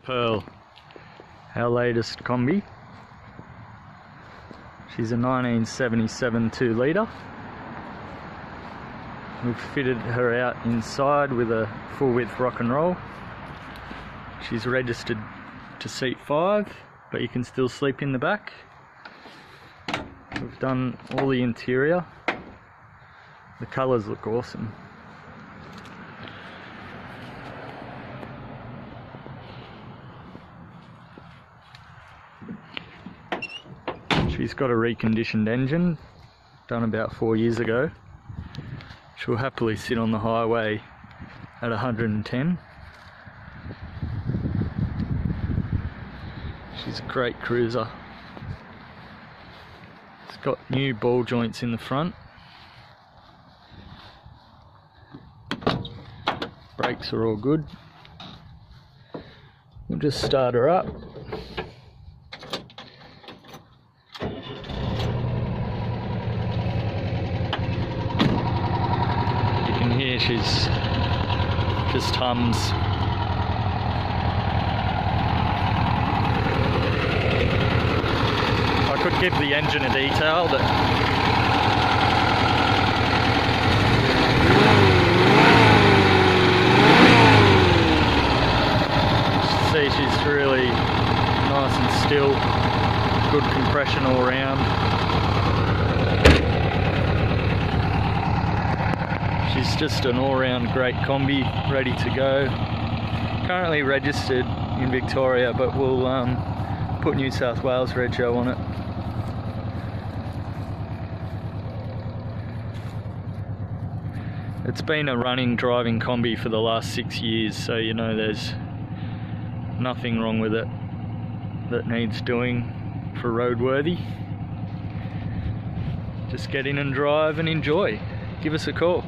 Pearl, our latest Kombi. She's a 1977 2 litre. We've fitted her out inside with a full width rock and roll. She's registered to seat 5, but you can still sleep in the back. We've done all the interior. The colours look awesome. She's got a reconditioned engine, done about 4 years ago. She'll happily sit on the highway at 110. She's a great cruiser. It's got new ball joints in the front. Brakes are all good. We'll just start her up. Here she's just hums. I could give the engine a detail, but see, she's really nice and still, good compression all round. She's just an all-round great Kombi, ready to go. Currently registered in Victoria, but we'll put New South Wales rego on it. It's been a running, driving Kombi for the last 6 years, so you know there's nothing wrong with it that needs doing for roadworthy. Just get in and drive and enjoy. Give us a call.